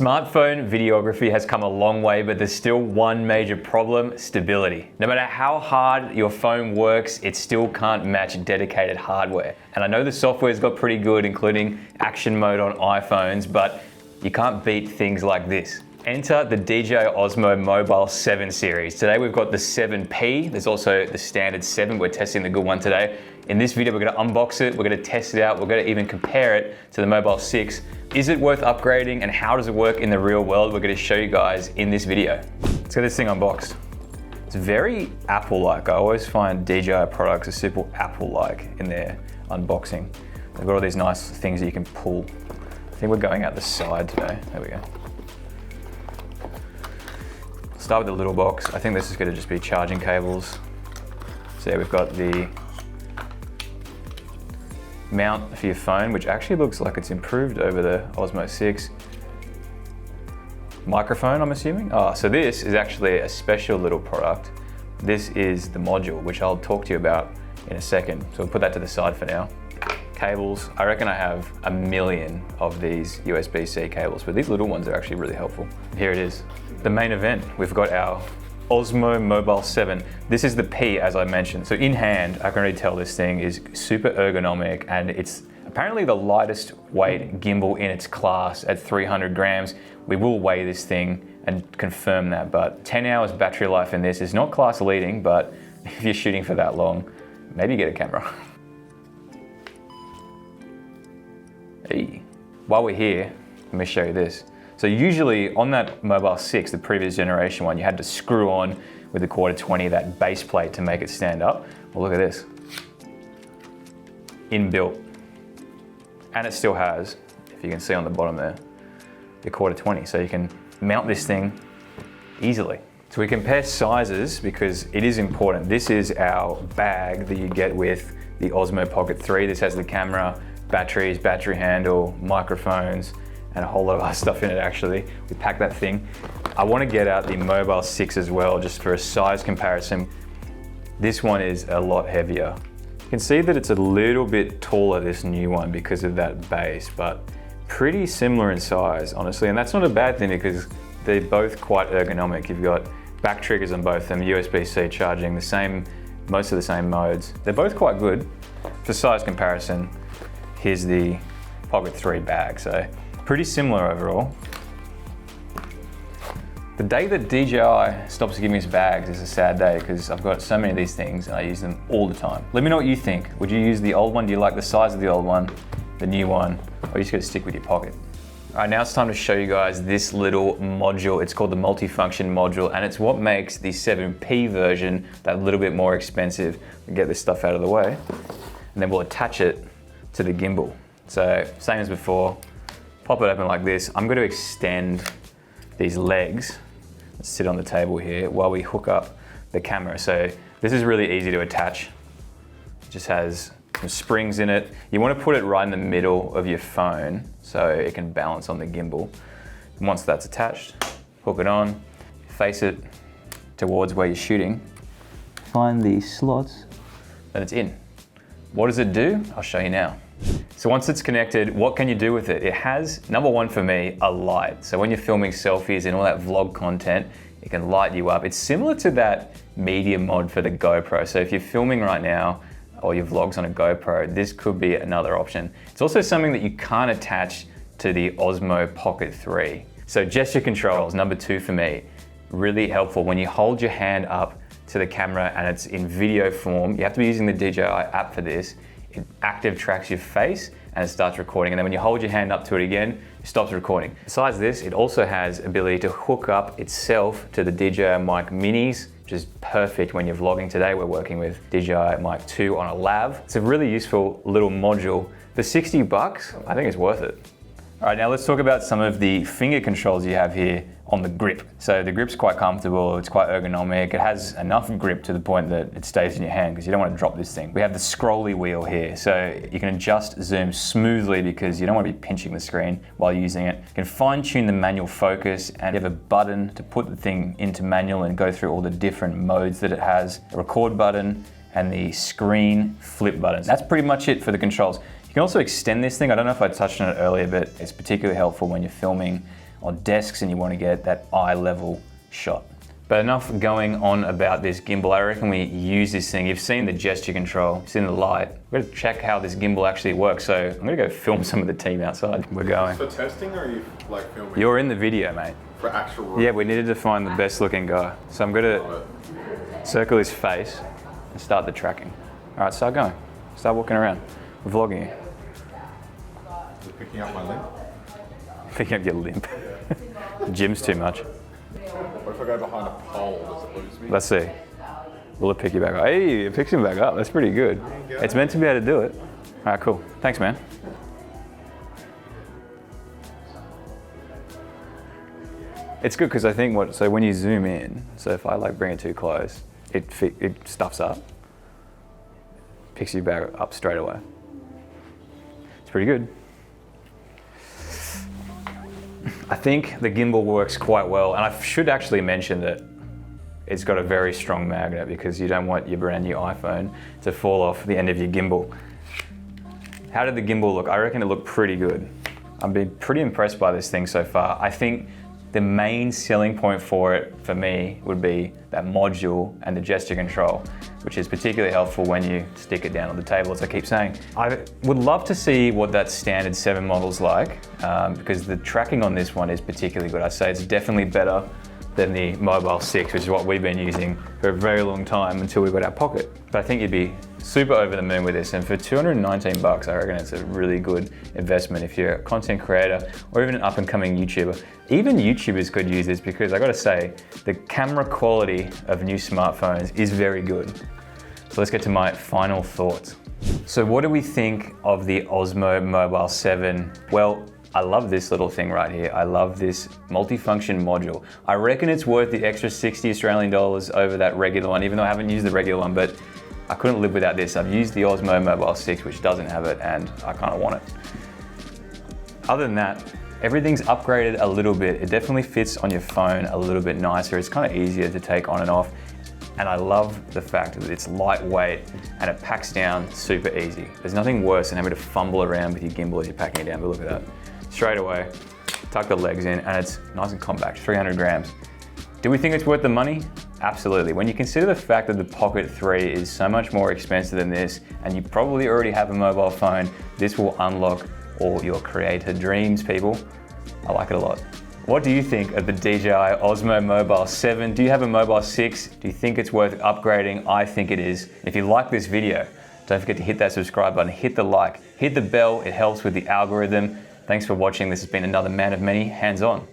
Smartphone videography has come a long way, but there's still one major problem: stability. No matter how hard your phone works, it still can't match dedicated hardware. And I know the software's got pretty good, including action mode on iPhones, but you can't beat things like this. Enter the DJI Osmo Mobile 7 series. Today we've got the 7P. There's also the standard 7. We're testing the good one today. In this video, we're gonna unbox it, we're gonna test it out, we're gonna even compare it to the Mobile 6. Is it worth upgrading and how does it work in the real world? We're gonna show you guys in this video. Let's get this thing unboxed. It's very Apple-like. I always find DJI products are super Apple-like in their unboxing. They've got all these nice things that you can pull. I think we're going out the side today. There we go. Start with the little box. I think this is gonna just be charging cables. So yeah, we've got the mount for your phone, which actually looks like it's improved over the Osmo 6. Microphone, I'm assuming. So this is actually a special little product. This is the module, which I'll talk to you about in a second. So we'll put that to the side for now. Cables, I reckon I have a million of these USB-C cables, but these little ones are actually really helpful. Here it is, the main event. We've got our Osmo Mobile 7. This is the P, as I mentioned. So in hand, I can already tell this thing is super ergonomic, and it's apparently the lightest weight gimbal in its class at 300 grams. We will weigh this thing and confirm that, but 10 hours battery life in this is not class leading, but if you're shooting for that long, maybe get a camera. Hey. While we're here, let me show you this. So usually on that Mobile 6, the previous generation one, you had to screw on with the 1/4-20 that base plate to make it stand up. Well, look at this. Inbuilt. And it still has, if you can see on the bottom there, the 1/4-20. So you can mount this thing easily. So we compare sizes because it is important. This is our bag that you get with the Osmo Pocket 3. This has the camera, batteries, battery handle, microphones, and a whole lot of other stuff in it actually. We packed that thing. I want to get out the Mobile 6 as well, just for a size comparison. This one is a lot heavier. You can see that it's a little bit taller, this new one, because of that base, but pretty similar in size, honestly. And that's not a bad thing because they're both quite ergonomic. You've got back triggers on both of them, USB-C charging, most of the same modes. They're both quite good. For size comparison, here's the Pocket 3 bag. So pretty similar overall. The day that DJI stops giving us bags is a sad day because I've got so many of these things and I use them all the time. Let me know what you think. Would you use the old one? Do you like the size of the old one, the new one, or are you just gonna stick with your Pocket? All right, now it's time to show you guys this little module. It's called the Multifunction Module, and it's what makes the 7P version that little bit more expensive. We'll get this stuff out of the way, and then we'll attach it to the gimbal. So same as before, pop it open like this. I'm going to extend these legs that sit on the table here while we hook up the camera. So this is really easy to attach. It just has some springs in it. You want to put it right in the middle of your phone so it can balance on the gimbal. And once that's attached, hook it on, face it towards where you're shooting. Find the slots, and it's in. What does it do? I'll show you now. So once it's connected, what can you do with it? It has, number one for me, a light. So when you're filming selfies and all that vlog content, it can light you up. It's similar to that media mod for the GoPro. So if you're filming right now, or your vlogs on a GoPro, this could be another option. It's also something that you can't attach to the Osmo Pocket 3. So gesture controls, number two for me, really helpful. When you hold your hand up to the camera and it's in video form, you have to be using the DJI app for this. It ActiveTracks your face and it starts recording. And then when you hold your hand up to it again, it stops recording. Besides this, it also has ability to hook up itself to the DJI Mic Minis, which is perfect when you're vlogging. Today, we're working with DJI Mic 2 on a lav. It's a really useful little module. For 60 bucks, I think it's worth it. All right, now let's talk about some of the finger controls you have here on the grip. So the grip's quite comfortable, it's quite ergonomic, it has enough grip to the point that it stays in your hand because you don't want to drop this thing. We have the scrolly wheel here, so you can adjust zoom smoothly because you don't want to be pinching the screen while using it. You can fine tune the manual focus, and you have a button to put the thing into manual and go through all the different modes that it has, a record button, and the screen flip buttons. That's pretty much it for the controls. You can also extend this thing. I don't know if I touched on it earlier, but it's particularly helpful when you're filming on desks and you want to get that eye level shot. But enough going on about this gimbal. I reckon we use this thing. You've seen the gesture control, you've seen the light. We're gonna check how this gimbal actually works. So I'm gonna go film some of the team outside. We're going. For testing, or are you like filming? You're in the video, mate. For actual work? Yeah, we needed to find the best looking guy. So I'm gonna circle his face and start the tracking. All right, start going. Start walking around. We're vlogging you. You're picking up my limp? Picking up your limp. The gym's too much. What if I go behind a pole, does it lose me? Let's see. Will it pick you back up? Hey, it picks him back up. That's pretty good. It's meant to be able to do it. All right, cool. Thanks, man. It's good because I think so when you zoom in, so if I like bring it too close, it stuffs up. Picks you back up straight away. It's pretty good. I think the gimbal works quite well, and I should actually mention that it's got a very strong magnet because you don't want your brand new iPhone to fall off the end of your gimbal. How did the gimbal look? I reckon it looked pretty good. I've been pretty impressed by this thing so far. I think the main selling point for it, for me, would be that module and the gesture control, which is particularly helpful when you stick it down on the table, as I keep saying. I would love to see what that standard 7 model's like, because the tracking on this one is particularly good. I'd say it's definitely better than the Mobile 6, which is what we've been using for a very long time until we got our Pocket. But I think you'd be super over the moon with this, and for 219 bucks, I reckon it's a really good investment if you're a content creator or even an up and coming YouTuber. Even YouTubers could use this because I gotta say, the camera quality of new smartphones is very good. So let's get to my final thoughts. So what do we think of the Osmo Mobile 7? Well, I love this little thing right here. I love this multifunction module. I reckon it's worth the extra 60 Australian dollars over that regular one, even though I haven't used the regular one, but I couldn't live without this. I've used the Osmo Mobile 6, which doesn't have it, and I kind of want it. Other than that, everything's upgraded a little bit. It definitely fits on your phone a little bit nicer. It's kind of easier to take on and off. And I love the fact that it's lightweight and it packs down super easy. There's nothing worse than having to fumble around with your gimbal as you're packing it down, but look at that. Straight away, tuck the legs in, and it's nice and compact, 300 grams. Do we think it's worth the money? Absolutely. When you consider the fact that the Pocket 3 is so much more expensive than this, and you probably already have a mobile phone, this will unlock all your creator dreams, people. I like it a lot. What do you think of the DJI Osmo Mobile 7? Do you have a Mobile 6? Do you think it's worth upgrading? I think it is. If you like this video, don't forget to hit that subscribe button, hit the like, hit the bell. It helps with the algorithm. Thanks for watching. This has been another Man of Many, hands on.